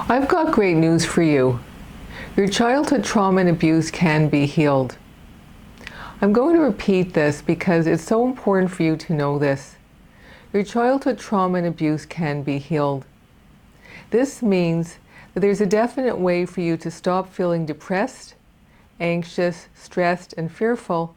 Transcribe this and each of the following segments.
I've got great news for you. Your childhood trauma and abuse can be healed. I'm going to repeat this because it's so important for you to know this. Your childhood trauma and abuse can be healed. This means that there's a definite way for you to stop feeling depressed, anxious, stressed, and fearful,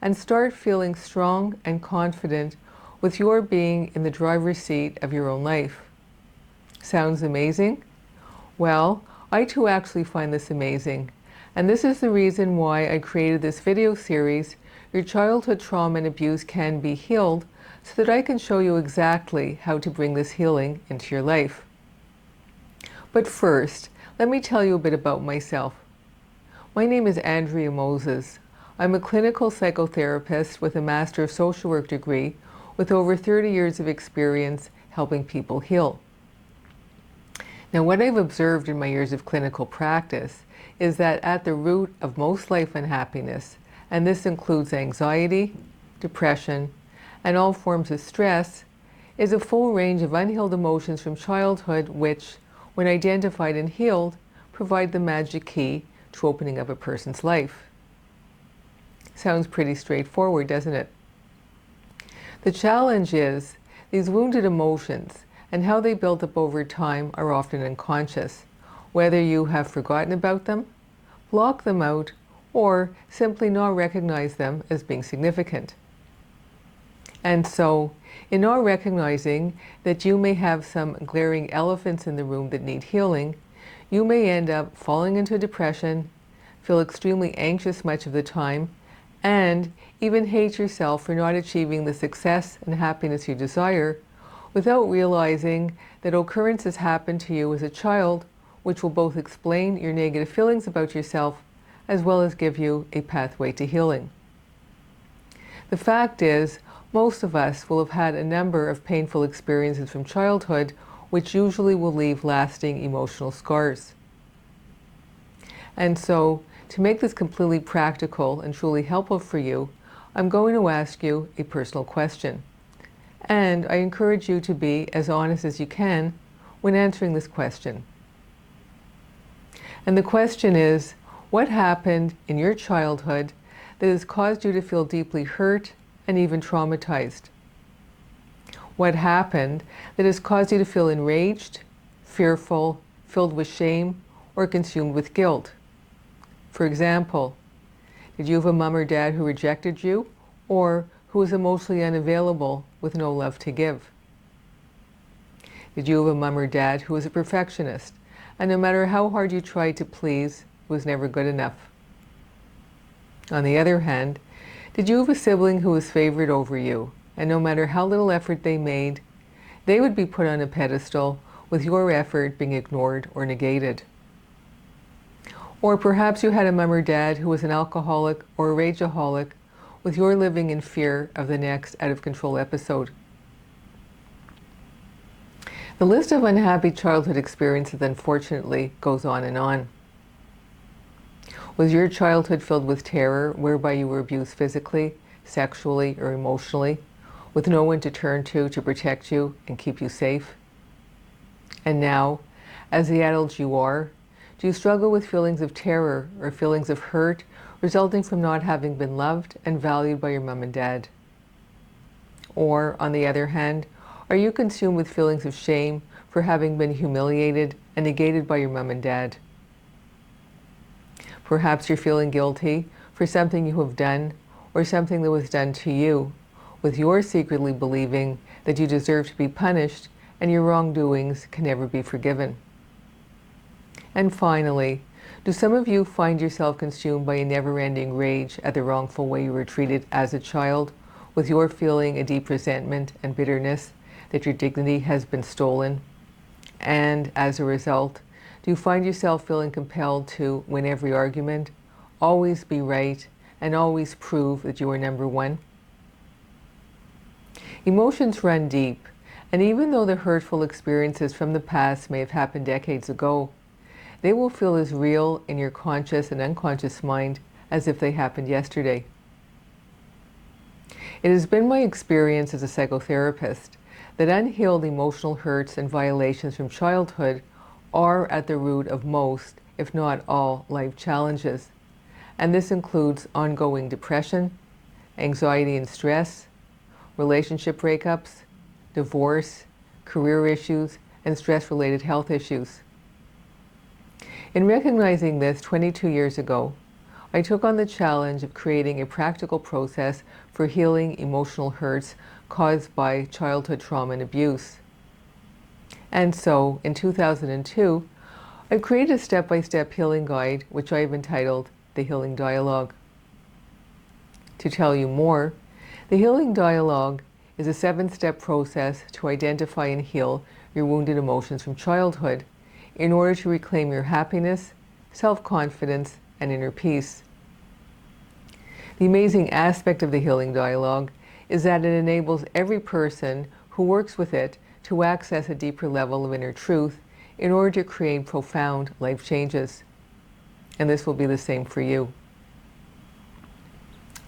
and start feeling strong and confident with your being in the driver's seat of your own life. Sounds amazing? Well, I too actually find this amazing, and this is the reason why I created this video series, Your Childhood Trauma and Abuse Can Be Healed, so that I can show you exactly how to bring this healing into your life. But first, let me tell you a bit about myself. My name is Andrea Moses. I'm a clinical psychotherapist with a Master of Social Work degree with over 30 years of experience helping people heal. Now, what I've observed in my years of clinical practice is that at the root of most life unhappiness, and this includes anxiety, depression, and all forms of stress, is a full range of unhealed emotions from childhood which, when identified and healed, provide the magic key to opening up a person's life. Sounds pretty straightforward, doesn't it? The challenge is these wounded emotions and how they build up over time are often unconscious, whether you have forgotten about them, blocked them out, or simply not recognize them as being significant. And so, in not recognizing that you may have some glaring elephants in the room that need healing, you may end up falling into depression, feel extremely anxious much of the time, and even hate yourself for not achieving the success and happiness you desire, without realizing that occurrences happened to you as a child which will both explain your negative feelings about yourself as well as give you a pathway to healing. The fact is, most of us will have had a number of painful experiences from childhood which usually will leave lasting emotional scars. And so, to make this completely practical and truly helpful for you, I'm going to ask you a personal question. And I encourage you to be as honest as you can when answering this question. And the question is, what happened in your childhood that has caused you to feel deeply hurt and even traumatized? What happened that has caused you to feel enraged, fearful, filled with shame, or consumed with guilt? For example, did you have a mom or dad who rejected you, or who was emotionally unavailable with no love to give? Did you have a mom or dad who was a perfectionist, and no matter how hard you tried to please, it was never good enough? On the other hand, did you have a sibling who was favored over you, and no matter how little effort they made, they would be put on a pedestal with your effort being ignored or negated? Or perhaps you had a mom or dad who was an alcoholic or a rageaholic, with your living in fear of the next out-of-control episode. The list of unhappy childhood experiences, unfortunately, goes on and on. Was your childhood filled with terror, whereby you were abused physically, sexually, or emotionally, with no one to turn to protect you and keep you safe? And now, as the adult you are, do you struggle with feelings of terror or feelings of hurt resulting from not having been loved and valued by your mom and dad? Or, on the other hand, are you consumed with feelings of shame for having been humiliated and negated by your mom and dad? Perhaps you're feeling guilty for something you have done or something that was done to you, with your secretly believing that you deserve to be punished and your wrongdoings can never be forgiven. And finally, do some of you find yourself consumed by a never-ending rage at the wrongful way you were treated as a child, with your feeling a deep resentment and bitterness that your dignity has been stolen? And as a result, do you find yourself feeling compelled to win every argument, always be right, and always prove that you are number one? Emotions run deep, and even though the hurtful experiences from the past may have happened decades ago, they will feel as real in your conscious and unconscious mind as if they happened yesterday. It has been my experience as a psychotherapist that unhealed emotional hurts and violations from childhood are at the root of most, if not all, life challenges. And this includes ongoing depression, anxiety and stress, relationship breakups, divorce, career issues, and stress-related health issues. In recognizing this 22 years ago, I took on the challenge of creating a practical process for healing emotional hurts caused by childhood trauma and abuse. And so, in 2002, I created a step-by-step healing guide, which I've entitled The Healing Dialogue. To tell you more, the Healing Dialogue is a 7-step process to identify and heal your wounded emotions from childhood in order to reclaim your happiness, self-confidence, and inner peace. The amazing aspect of the Healing Dialogue is that it enables every person who works with it to access a deeper level of inner truth in order to create profound life changes. And this will be the same for you.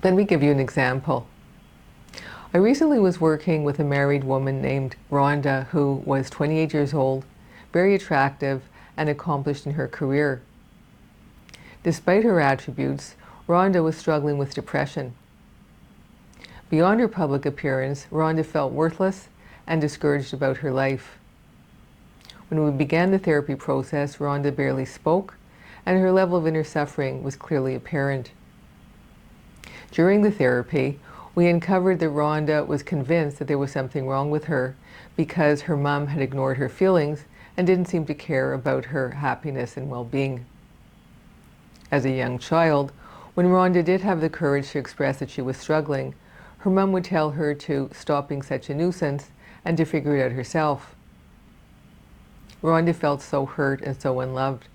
Let me give you an example. I recently was working with a married woman named Rhonda, who was 28 years old, very attractive, and accomplished in her career. Despite her attributes, Rhonda was struggling with depression. Beyond her public appearance, Rhonda felt worthless and discouraged about her life. When we began the therapy process, Rhonda barely spoke, and her level of inner suffering was clearly apparent. During the therapy, we uncovered that Rhonda was convinced that there was something wrong with her because her mom had ignored her feelings and didn't seem to care about her happiness and well-being. As a young child, when Rhonda did have the courage to express that she was struggling, her mom would tell her to stop being such a nuisance and to figure it out herself. Rhonda felt so hurt and so unloved.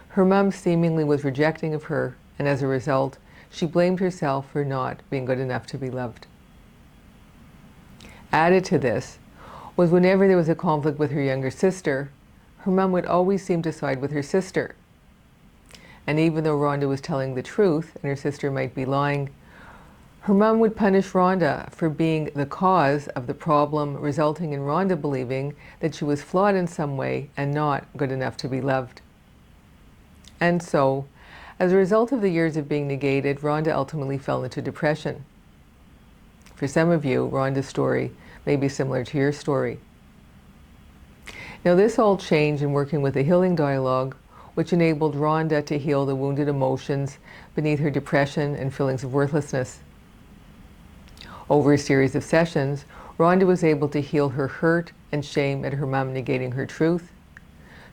Her mom seemingly was rejecting of her, and as a result, she blamed herself for not being good enough to be loved. Added to this was whenever there was a conflict with her younger sister, her mom would always seem to side with her sister. And even though Rhonda was telling the truth and her sister might be lying, her mom would punish Rhonda for being the cause of the problem, resulting in Rhonda believing that she was flawed in some way and not good enough to be loved. And so, as a result of the years of being negated, Rhonda ultimately fell into depression. For some of you, Rhonda's story may be similar to your story. Now, this all changed in working with the Healing Dialogue, which enabled Rhonda to heal the wounded emotions beneath her depression and feelings of worthlessness. Over a series of sessions, Rhonda was able to heal her hurt and shame at her mom negating her truth.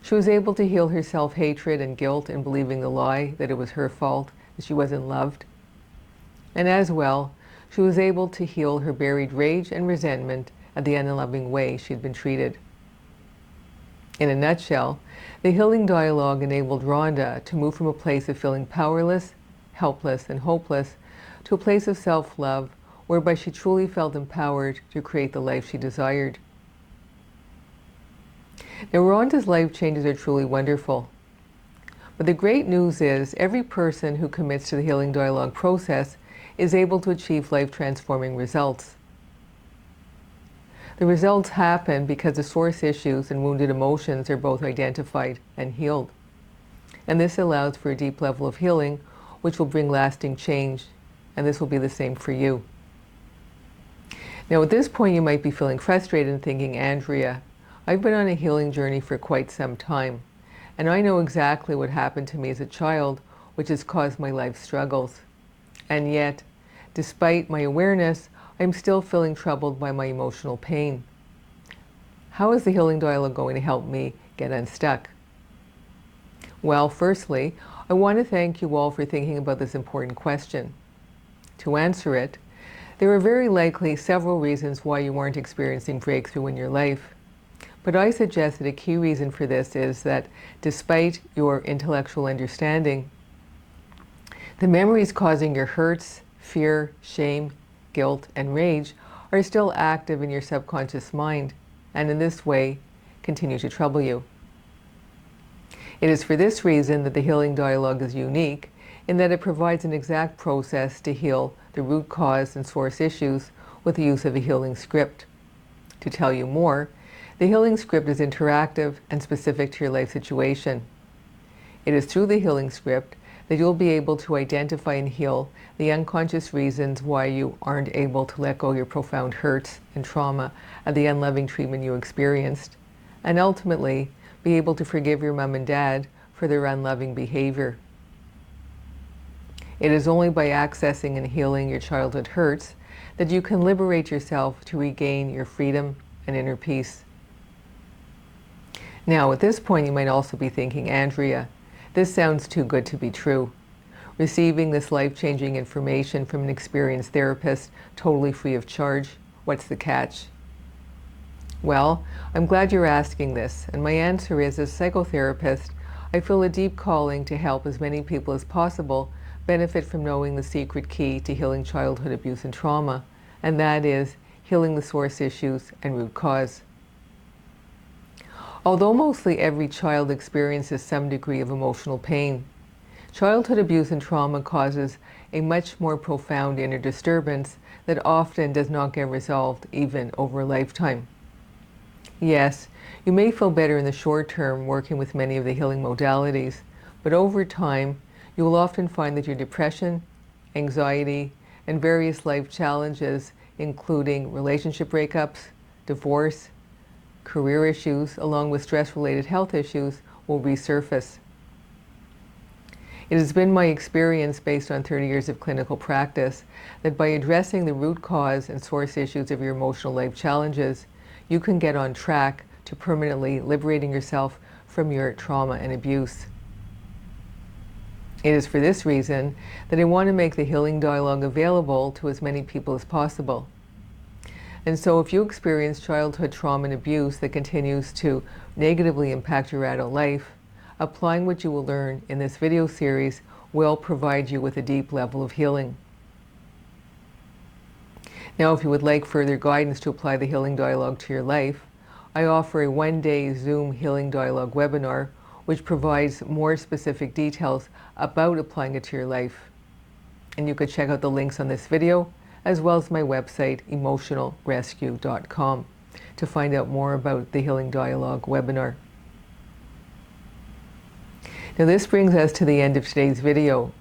She was able to heal her self-hatred and guilt in believing the lie that it was her fault, that she wasn't loved. And as well, she was able to heal her buried rage and resentment at the unloving way she'd been treated. In a nutshell, the Healing Dialogue enabled Rhonda to move from a place of feeling powerless, helpless, and hopeless to a place of self-love whereby she truly felt empowered to create the life she desired. Now, Rhonda's life changes are truly wonderful. But the great news is every person who commits to the Healing Dialogue process is able to achieve life-transforming results. The results happen because the source issues and wounded emotions are both identified and healed. And this allows for a deep level of healing, which will bring lasting change. And this will be the same for you. Now, at this point, you might be feeling frustrated and thinking, Andrea, I've been on a healing journey for quite some time, and I know exactly what happened to me as a child, which has caused my life struggles. And yet, despite my awareness, I'm still feeling troubled by my emotional pain. How is the Healing Dialogue going to help me get unstuck? Well, firstly, I want to thank you all for thinking about this important question. To answer it, there are very likely several reasons why you aren't experiencing breakthrough in your life. But I suggest that a key reason for this is that despite your intellectual understanding, the memories causing your hurts, fear, shame, guilt, and rage are still active in your subconscious mind, and in this way continue to trouble you. It is for this reason that the Healing Dialogue is unique in that it provides an exact process to heal the root cause and source issues with the use of a healing script. To tell you more, The healing script is interactive and specific to your life situation. It is through the healing script that you'll be able to identify and heal the unconscious reasons why you aren't able to let go of your profound hurts and trauma of the unloving treatment you experienced, and ultimately be able to forgive your mom and dad for their unloving behavior. It is only by accessing and healing your childhood hurts that you can liberate yourself to regain your freedom and inner peace. Now, at this point, you might also be thinking, Andrea, this sounds too good to be true. Receiving this life-changing information from an experienced therapist totally free of charge, what's the catch? Well, I'm glad you're asking this, and my answer is, as a psychotherapist, I feel a deep calling to help as many people as possible benefit from knowing the secret key to healing childhood abuse and trauma, and that is healing the source issues and root cause. Although mostly every child experiences some degree of emotional pain, childhood abuse and trauma causes a much more profound inner disturbance that often does not get resolved even over a lifetime. Yes, you may feel better in the short term working with many of the healing modalities, but over time, you will often find that your depression, anxiety, and various life challenges, including relationship breakups, divorce, career issues, along with stress-related health issues, will resurface. It has been my experience, based on 30 years of clinical practice, that by addressing the root cause and source issues of your emotional life challenges, you can get on track to permanently liberating yourself from your trauma and abuse. It is for this reason that I want to make the Healing Dialogue available to as many people as possible. And so if you experience childhood trauma and abuse that continues to negatively impact your adult life, applying what you will learn in this video series will provide you with a deep level of healing. Now, if you would like further guidance to apply the Healing Dialogue to your life, I offer a one-day Zoom Healing Dialogue webinar which provides more specific details about applying it to your life. And you could check out the links on this video, as well as my website, emotionalrescue.com, to find out more about the Healing Dialogue webinar. Now, this brings us to the end of today's video.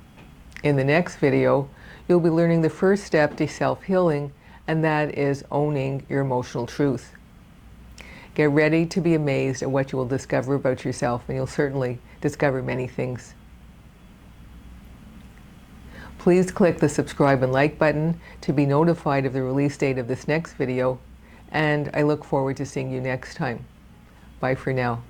In the next video, you'll be learning the first step to self-healing, and that is owning your emotional truth. Get ready to be amazed at what you will discover about yourself, and you'll certainly discover many things. Please click the subscribe and like button to be notified of the release date of this next video, and I look forward to seeing you next time. Bye for now.